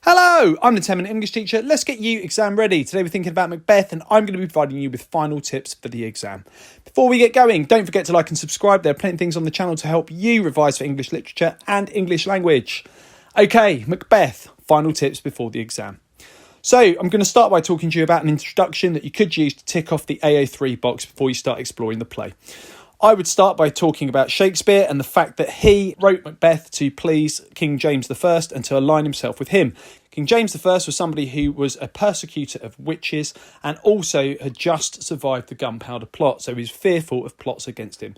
Hello, I'm the 10-minute English teacher. Let's get you exam ready. Today we're thinking about Macbeth and I'm going to be providing you with final tips for the exam. Before we get going, don't forget to like and subscribe. There are plenty of things on the channel to help you revise for English literature and English language. Okay, Macbeth, final tips before the exam. So I'm going to start by talking to you about an introduction that you could use to tick off the AO3 box before you start exploring the play. I would start by talking about Shakespeare and the fact that he wrote Macbeth to please King James I and to align himself with him. King James I was somebody who was a persecutor of witches and also had just survived the Gunpowder Plot, so he was fearful of plots against him.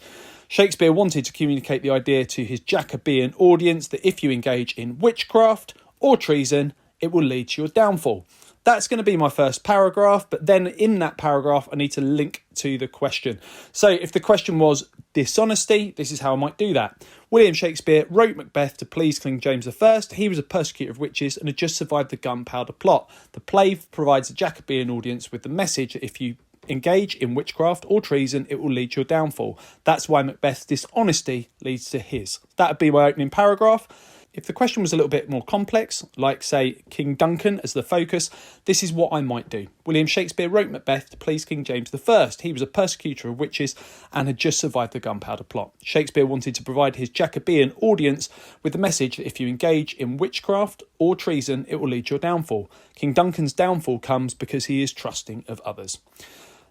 Shakespeare wanted to communicate the idea to his Jacobean audience that if you engage in witchcraft or treason, it will lead to your downfall. That's going to be my first paragraph, but then in that paragraph, I need to link to the question. So if the question was dishonesty, this is how I might do that. William Shakespeare wrote Macbeth to please King James I. He was a persecutor of witches and had just survived the Gunpowder Plot. The play provides a Jacobean audience with the message that if you engage in witchcraft or treason, it will lead to your downfall. That's why Macbeth's dishonesty leads to his. That would be my opening paragraph. If the question was a little bit more complex, like, say, King Duncan as the focus, this is what I might do. William Shakespeare wrote Macbeth to please King James I. He was a persecutor of witches and had just survived the Gunpowder Plot. Shakespeare wanted to provide his Jacobean audience with the message that if you engage in witchcraft or treason, it will lead to your downfall. King Duncan's downfall comes because he is trusting of others.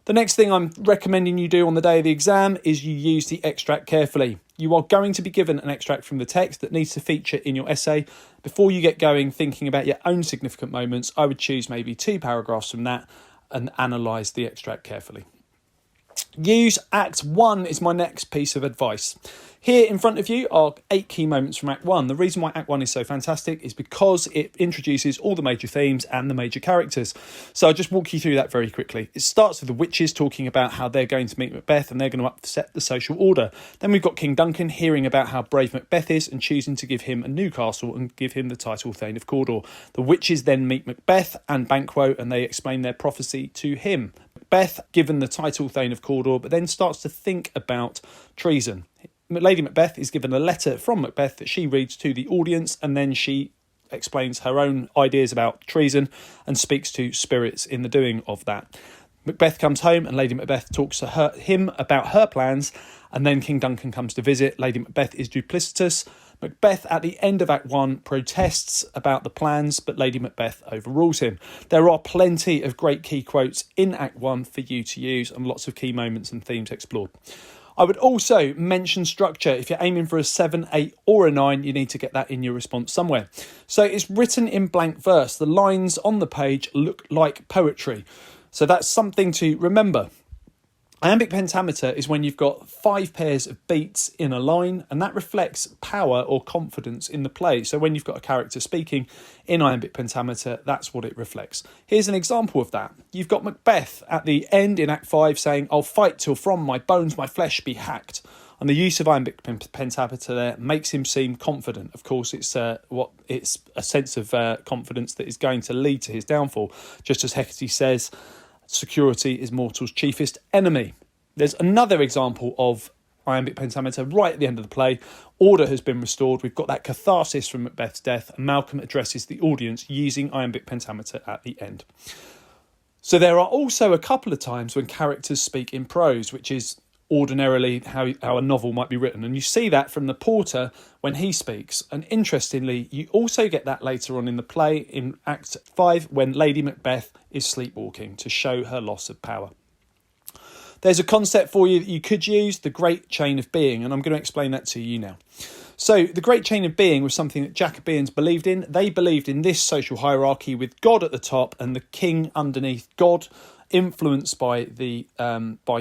The next thing I'm recommending you do on the day of the exam is you use the extract carefully. You are going to be given an extract from the text that needs to feature in your essay. Before you get going thinking about your own significant moments, I would choose maybe 2 paragraphs from that and analyse the extract carefully. Use Act 1 is my next piece of advice. Here in front of you are 8 key moments from Act 1. The reason why Act 1 is so fantastic is because it introduces all the major themes and the major characters. So I'll just walk you through that very quickly. It starts with the witches talking about how they're going to meet Macbeth and they're going to upset the social order. Then we've got King Duncan hearing about how brave Macbeth is and choosing to give him a new castle and give him the title Thane of Cawdor. The witches then meet Macbeth and Banquo and they explain their prophecy to him. Macbeth, given the title Thane of Cawdor, but then starts to think about treason. Lady Macbeth is given a letter from Macbeth that she reads to the audience and then she explains her own ideas about treason and speaks to spirits in the doing of that. Macbeth comes home and Lady Macbeth talks to him about her plans and then King Duncan comes to visit. Lady Macbeth is duplicitous. Macbeth, at the end of Act 1, protests about the plans, but Lady Macbeth overrules him. There are plenty of great key quotes in Act 1 for you to use and lots of key moments and themes explored. I would also mention structure. If you're aiming for a 7, 8 or a 9, you need to get that in your response somewhere. So it's written in blank verse. The lines on the page look like poetry. So that's something to remember. Iambic pentameter is when you've got 5 pairs of beats in a line and that reflects power or confidence in the play. So when you've got a character speaking in iambic pentameter, that's what it reflects. Here's an example of that. You've got Macbeth at the end in Act 5 saying, "I'll fight till from my bones my flesh be hacked." And the use of iambic pentameter there makes him seem confident. Of course, it's a sense of confidence that is going to lead to his downfall. Just as Hecate says, security is mortal's chiefest enemy. There's another example of iambic pentameter right at the end of the play. Order has been restored. We've got that catharsis from Macbeth's death, and Malcolm addresses the audience using iambic pentameter at the end. So there are also a couple of times when characters speak in prose, which is ordinarily how a novel might be written. And you see that from the porter when he speaks. And interestingly, you also get that later on in the play in Act 5 when Lady Macbeth is sleepwalking to show her loss of power. There's a concept for you that you could use, the Great Chain of Being, and I'm going to explain that to you now. So the Great Chain of Being was something that Jacobeans believed in. They believed in this social hierarchy with God at the top and the king underneath God, influenced by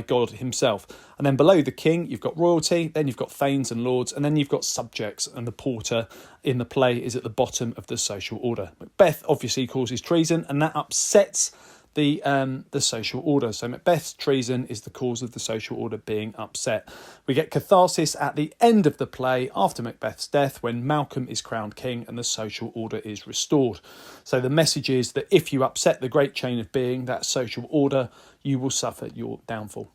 God himself. And then below the king, you've got royalty, then you've got thanes and lords, and then you've got subjects, and the porter in the play is at the bottom of the social order. Macbeth obviously causes treason, and that upsets the social order. So Macbeth's treason is the cause of the social order being upset. We get catharsis at the end of the play after Macbeth's death when Malcolm is crowned king and the social order is restored. So the message is that if you upset the Great Chain of Being, that social order, you will suffer your downfall.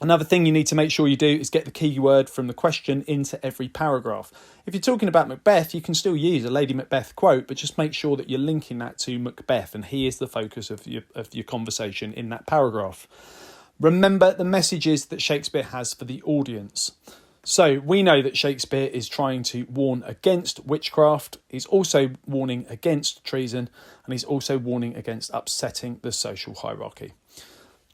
Another thing you need to make sure you do is get the keyword from the question into every paragraph. If you're talking about Macbeth, you can still use a Lady Macbeth quote, but just make sure that you're linking that to Macbeth and he is the focus of your conversation in that paragraph. Remember the messages that Shakespeare has for the audience. So we know that Shakespeare is trying to warn against witchcraft. He's also warning against treason, and he's also warning against upsetting the social hierarchy.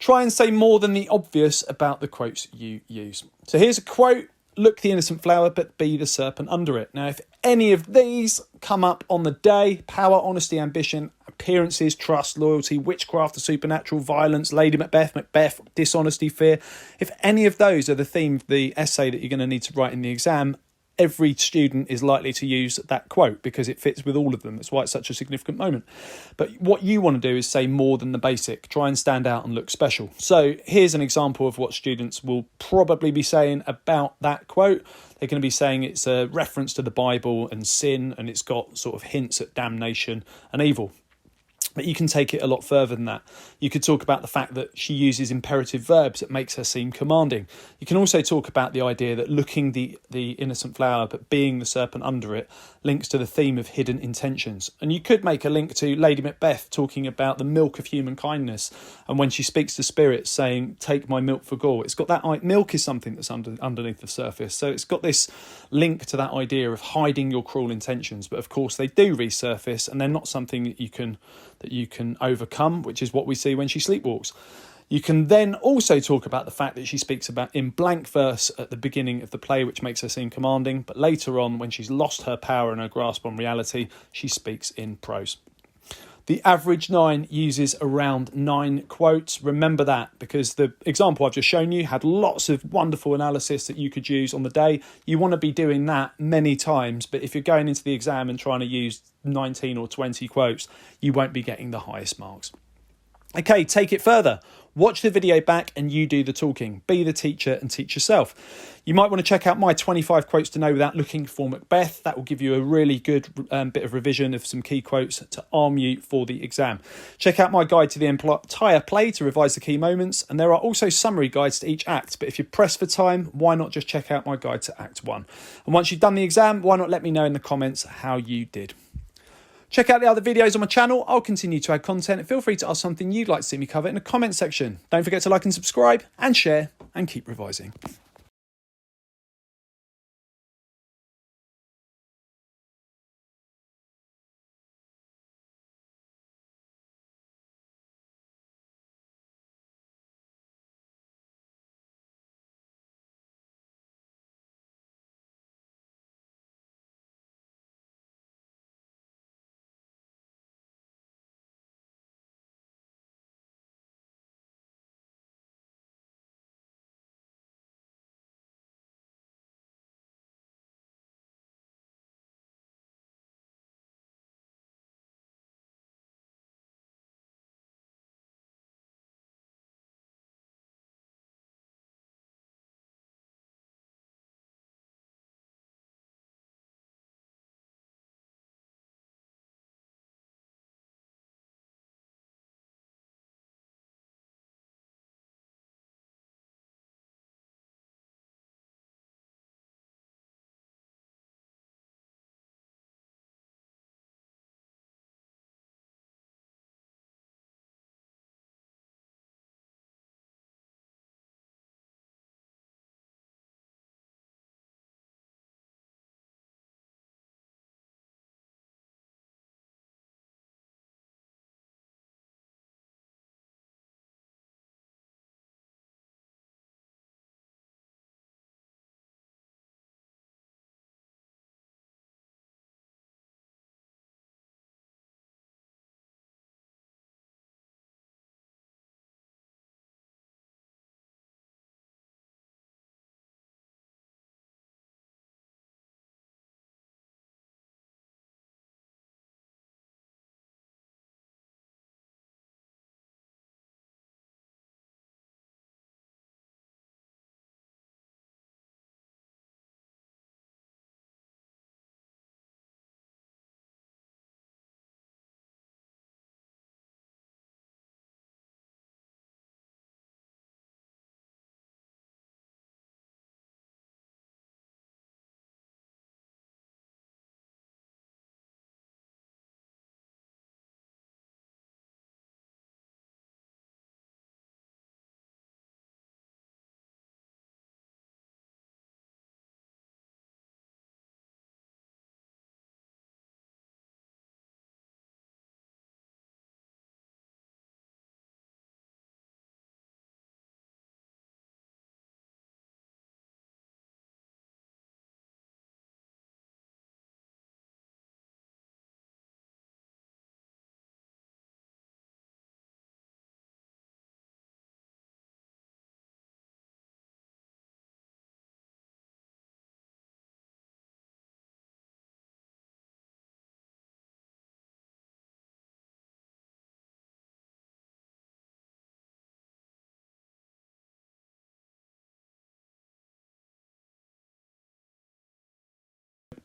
Try and say more than the obvious about the quotes you use. So here's a quote: look the innocent flower, but be the serpent under it. Now, if any of these come up on the day, power, honesty, ambition, appearances, trust, loyalty, witchcraft, the supernatural, violence, Lady Macbeth, Macbeth, dishonesty, fear, if any of those are the theme of the essay that you're going to need to write in the exam, every student is likely to use that quote because it fits with all of them. That's why it's such a significant moment. But what you want to do is say more than the basic. Try and stand out and look special. So here's an example of what students will probably be saying about that quote. They're going to be saying it's a reference to the Bible and sin, and it's got sort of hints at damnation and evil. But you can take it a lot further than that. You could talk about the fact that she uses imperative verbs that makes her seem commanding. You can also talk about the idea that looking the innocent flower but being the serpent under it links to the theme of hidden intentions. And you could make a link to Lady Macbeth talking about the milk of human kindness, and when she speaks to spirits saying, take my milk for gall. It's got that milk is something that's underneath the surface. So it's got this link to that idea of hiding your cruel intentions. But of course they do resurface, and they're not something that you can overcome, which is what we see when she sleepwalks. You can then also talk about the fact that she speaks about in blank verse at the beginning of the play, which makes her seem commanding, but later on, when she's lost her power and her grasp on reality, she speaks in prose. The average 9 uses around 9 quotes. Remember that, because the example I've just shown you had lots of wonderful analysis that you could use on the day. You want to be doing that many times, but if you're going into the exam and trying to use 19 or 20 quotes, you won't be getting the highest marks. Okay, take it further. Watch the video back and you do the talking. Be the teacher and teach yourself. You might want to check out my 25 quotes to know without looking for Macbeth. That will give you a really good bit of revision of some key quotes to arm you for the exam. Check out my guide to the entire play to revise the key moments. And there are also summary guides to each act. But if you're pressed for time, why not just check out my guide to Act 1? And once you've done the exam, why not let me know in the comments how you did? Check out the other videos on my channel. I'll continue to add content. Feel free to ask something you'd like to see me cover in the comment section. Don't forget to like and subscribe and share, and keep revising.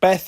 Macbeth,